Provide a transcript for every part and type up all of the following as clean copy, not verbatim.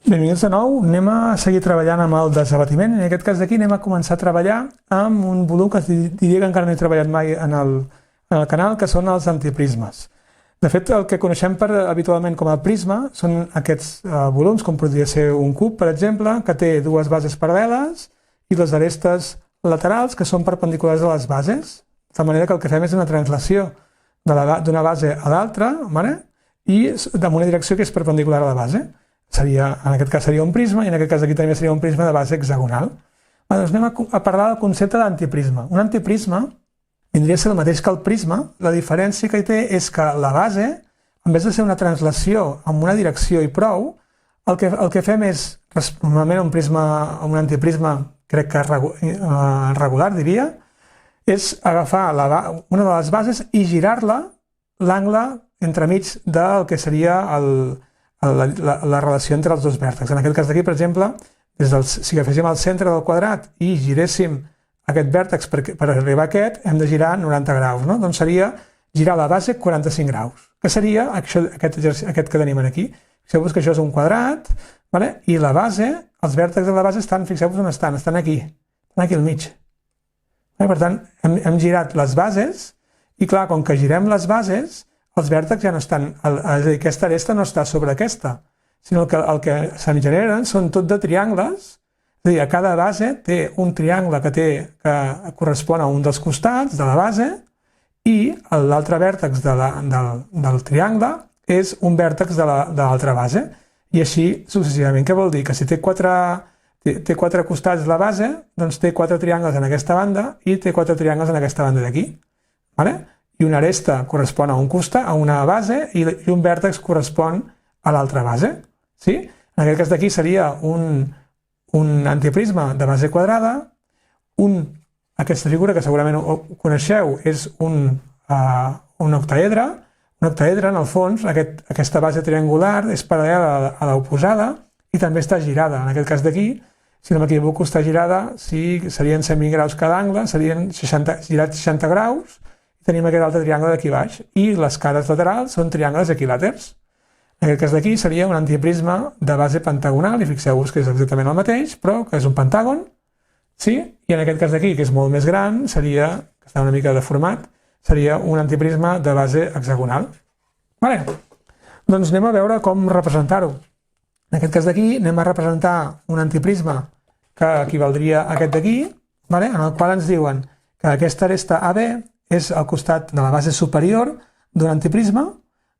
Benvinguts de nou, anem a seguir treballant amb el desabatiment. En aquest cas d'aquí anem a començar a treballar amb un volum que diria que encara no he treballat mai en el canal, que són els antiprismes. De fet, el que coneixem habitualment com a prisma són aquests volums, com podria ser un cub, per exemple, que té dues bases paral·leles i les arestes laterals que són perpendiculars a les bases, de manera que el que fem és una translació d'una base a l'altra, i en una direcció que és perpendicular a la base. En aquest cas seria un prisma i en aquest cas aquí també seria un prisma de base hexagonal. Doncs anem a parlar del concepte d'antiprisma. Un antiprisma vindria a ser el mateix que el prisma. La diferència que hi té és que la base, en vez de ser una translació en una direcció i prou, el que fem és, normalment un antiprisma, crec que regular diria, és agafar una de les bases i girar-la l'angle entremig del que seria la relació entre els dos vèrtexs. En aquest cas d'aquí, per exemple, si agaféssim el centre del quadrat i giréssim aquest vèrtex per arribar a aquest, hem de girar 90 graus, no? Doncs seria girar la base 45 graus, que seria aquest que tenim aquí. Fixeu-vos que això és un quadrat, i la base, els vèrtexs de la base estan, fixeu-vos on estan aquí al mig. Per tant, hem girat les bases i clar, com que girem les bases, els vèrtexs ja no estan, és a dir, aquesta aresta no està sobre aquesta, sinó que el que se'n generen són tot de triangles, és a dir, a cada base té un triangle que correspon a un dels costats de la base i l'altre vèrtex del triangle és un vèrtex de l'altra base. I així successivament. Què vol dir? Que si té quatre costats la base, doncs té quatre triangles en aquesta banda i té quatre triangles en aquesta banda d'aquí. I una aresta correspon a un costat, a una base, i un vèrtex correspon a l'altra base. En aquest cas d'aquí seria un antiprisma de base quadrada. Aquesta figura, que segurament ho coneixeu, és un octaedre. Un octaedre, en el fons, aquesta base triangular és paral·lela a l'oposada i també està girada. En aquest cas d'aquí, si no m'equivoco, està girada, serien 120 graus cada angle, serien girats 60 graus, tenim aquest altre triangle d'aquí baix, i les cares laterals són triangles equilàters. En aquest cas d'aquí seria un antiprisma de base pentagonal, i fixeu-vos que és exactament el mateix, però que és un pentàgon, i en aquest cas d'aquí, que és molt més gran, que està una mica deformat, seria un antiprisma de base hexagonal. Doncs anem a veure com representar-ho. En aquest cas d'aquí anem a representar un antiprisma que equivaldria a aquest d'aquí, en el qual ens diuen que aquesta aresta AB és al costat de la base superior d'un antiprisma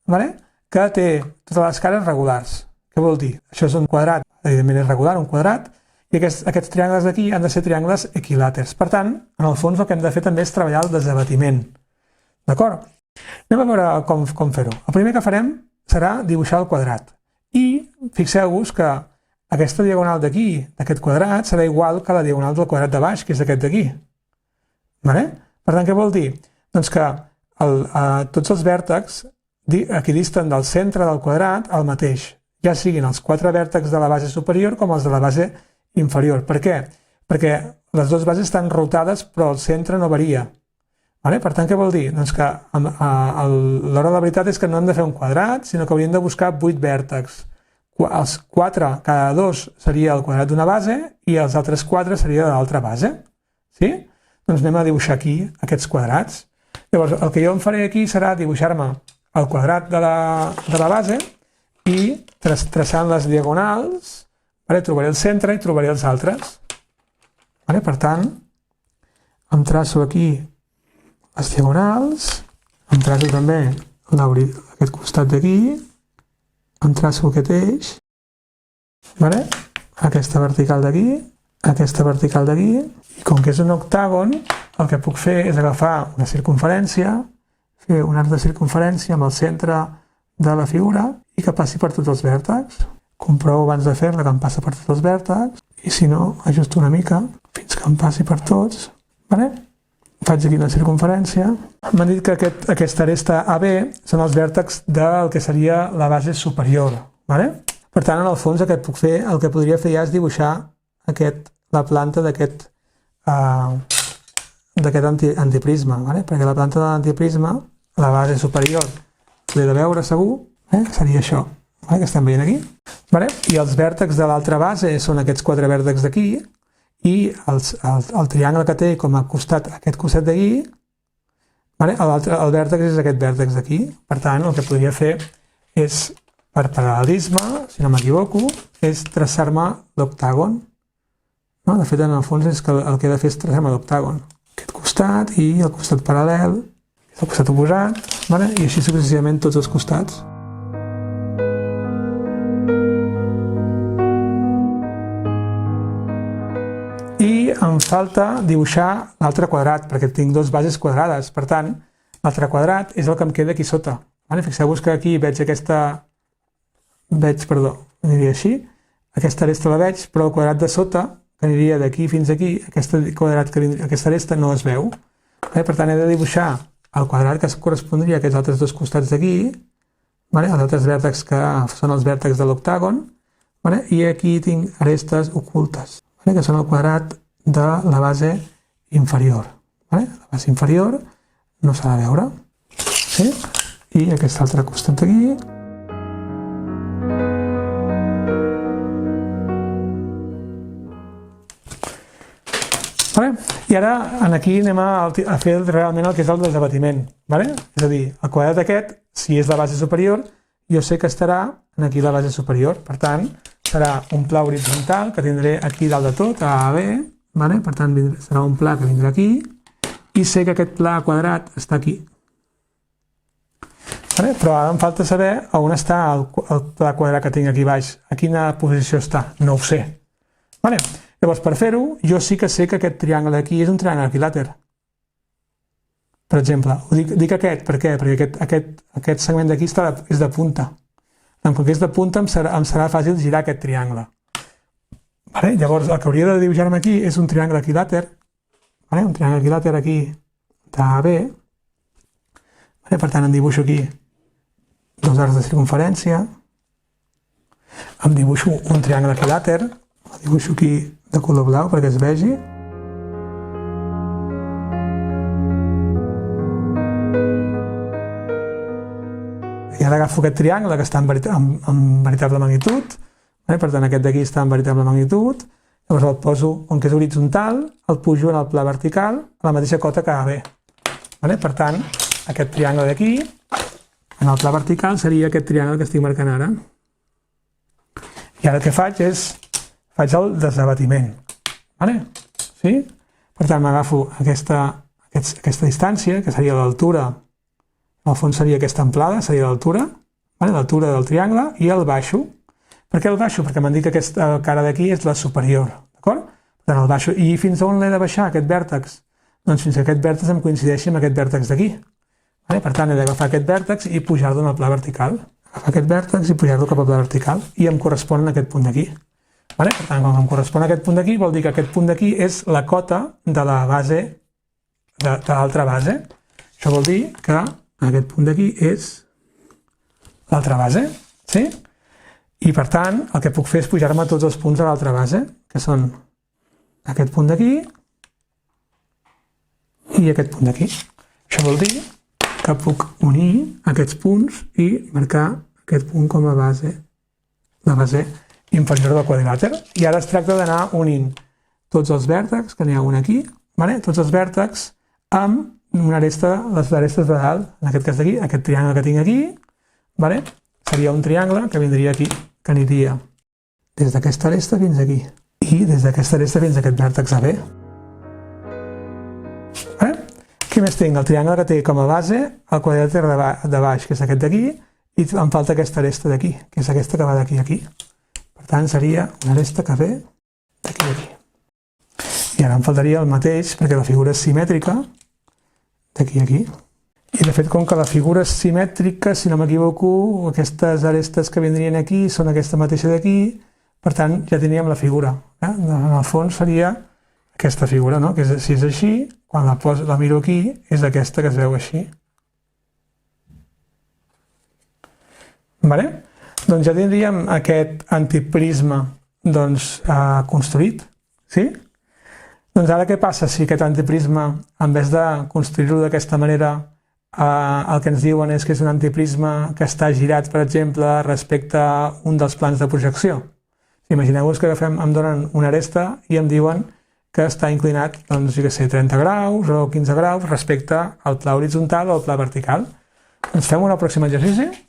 que té totes les cares regulars. Què vol dir? Això és un quadrat, evidentment és regular, un quadrat, i aquests triangles d'aquí han de ser triangles equilàters. Per tant, en el fons el que hem de fer també és treballar el desabatiment. D'acord? Anem a veure com fer-ho. El primer que farem serà dibuixar el quadrat. I fixeu-vos que aquesta diagonal d'aquí, d'aquest quadrat, serà igual que la diagonal del quadrat de baix, que és aquest d'aquí. Per tant, què vol dir? Doncs que tots els vèrtexs equidisten del centre del quadrat el mateix, ja siguin els quatre vèrtexs de la base superior com els de la base inferior. Per què? Perquè les dues bases estan rotades però el centre no varia. Per tant, què vol dir? Doncs que l'hora de la veritat és que no hem de fer un quadrat, sinó que hauríem de buscar 8 vèrtexs. Els 4, cada 2 seria el quadrat d'una base i els altres 4 seria de l'altra base. Doncs anem a dibuixar aquí aquests quadrats. Llavors, el que jo em faré aquí serà dibuixar-me el quadrat de la base i traçant les diagonals trobaré el centre i trobaré els altres. Per tant, em traço aquí les diagonals, em traço també aquest costat d'aquí, em traço aquest eix, aquesta vertical d'aquí, aquesta vertical d'aquí, i com que és un octàgon, el que puc fer és agafar una circunferència, fer un arc de circunferència amb el centre de la figura i que passi per tots els vèrtexs. Comprovo abans de fer-la que em passa per tots els vèrtexs i si no, ajusto una mica fins que em passi per tots. Faig aquí una circunferència. M'han dit que aquesta aresta AB són els vèrtexs del que seria la base superior. Per tant, en el fons, el que podria fer ja és dibuixar la planta d'aquest antiprisma, perquè la planta de l'antiprisma, la base superior, l'he de veure segur, seria això, que estem veient aquí. I els vèrtexs de l'altra base són aquests 4 vèrtexs d'aquí i el triangle que té com a costat aquest costat d'aquí, el vèrtex és aquest vèrtex d'aquí. Per tant, el que podria fer és, per paral·lelisme, si no m'equivoco, és traçar-me l'octàgon. De fet, en el fons, és que el que he de fer és traçar-me l'octàgon. Aquest costat i el costat paral·lel, el costat oposat, i així successivament tots els costats. I em falta dibuixar l'altre quadrat, perquè tinc 2 bases quadrades. Per tant, l'altre quadrat és el que em queda aquí sota. Fixeu-vos que aquí veig aquesta... aniria així. Aquesta aresta la veig, però el quadrat de sota, que aniria d'aquí fins aquí, aquesta aresta no es veu. Per tant, he de dibuixar el quadrat que correspondria a aquests altres 2 costats d'aquí, els altres vèrtexs que són els vèrtexs de l'octàgon, i aquí tinc arestes ocultes, que són el quadrat de la base inferior. La base inferior no s'ha de veure. I aquest altre costat d'aquí. I ara aquí anem a fer realment el que és el desabatiment. És a dir, el quadrat aquest, si és la base superior, jo sé que estarà aquí la base superior. Per tant, serà un pla horitzontal que tindré aquí dalt de tot, a B. Per tant, serà un pla que vindrà aquí i sé que aquest pla quadrat està aquí. Però ara em falta saber on està el pla quadrat que tinc aquí baix. A quina posició està? No ho sé. Llavors, per fer-ho, jo sí que sé que aquest triangle d'aquí és un triangle equilàter. Per exemple, dic aquest, per què? Perquè aquest segment d'aquí és de punta. Com que és de punta, em serà fàcil girar aquest triangle. Llavors, el que hauria de dibuixar-me aquí és un triangle equilàter. Un triangle equilàter aquí d'AB. Per tant, em dibuixo aquí 2 arcs de circunferència. Em dibuixo un triangle equilàter. El dibuixo aquí de color blau perquè es vegi. I ara agafo aquest triangle que està en veritable magnitud. Per tant, aquest d'aquí està en veritable magnitud. Llavors el poso, com que és horitzontal, el pujo en el pla vertical a la mateixa cota que AB. Per tant, aquest triangle d'aquí, en el pla vertical, seria aquest triangle que estic marcant ara. I ara el que faig és faig el desabatiment. Per tant, m'agafo aquesta distància, que seria l'altura, al fons seria aquesta amplada, seria l'altura del triangle, i el baixo. Per què el baixo? Perquè m'han dit que aquesta cara d'aquí és la superior. Per tant, el baixo. I fins on l'he de baixar, aquest vèrtex? Doncs fins que aquest vèrtex em coincideixi amb aquest vèrtex d'aquí. Per tant, he d'agafar aquest vèrtex i pujar-lo en el pla vertical. Agafar aquest vèrtex i pujar-lo cap al pla vertical. I em correspon en aquest punt d'aquí. Per tant, quan em correspon a aquest punt d'aquí, vol dir que aquest punt d'aquí és la cota de la base, de l'altra base. Això vol dir que aquest punt d'aquí és l'altra base. I per tant, el que puc fer és pujar-me tots els punts de l'altra base, que són aquest punt d'aquí i aquest punt d'aquí. Això vol dir que puc unir aquests punts i marcar aquest punt com a base, la base inferior del quadrilàter. I ara es tracta d'anar unint tots els vèrtexs, que n'hi ha un aquí, tots els vèrtexs amb una aresta, les arestes de dalt, en aquest cas d'aquí, aquest triangle que tinc aquí, seria un triangle que vindria aquí, que aniria des d'aquesta aresta fins aquí, i des d'aquesta aresta fins a aquest vèrtex AB. Què més tinc? El triangle que té com a base el quadrilàter de baix, que és aquest d'aquí, i em falta aquesta aresta d'aquí, que és aquesta que va d'aquí a aquí. Per tant, seria una aresta que ve d'aquí a aquí. I ara em faltaria el mateix, perquè la figura és simètrica, d'aquí a aquí. I de fet, com que la figura és simètrica, si no m'equivoco, aquestes arestes que vindrien aquí són aquesta mateixa d'aquí, per tant, ja teníem la figura. En el fons seria aquesta figura, que si és així, quan la miro aquí, és aquesta que es veu així. Doncs ja tindríem aquest antiprisme construït. Doncs ara què passa si aquest antiprisme, en vez de construir-lo d'aquesta manera, el que ens diuen és que és un antiprisme que està girat, per exemple, respecte a un dels plans de projecció. Imagineu-vos que em donen una aresta i em diuen que està inclinat, doncs, 30 graus o 15 graus respecte al pla horitzontal o al pla vertical. Ens fem un pròxim exercici?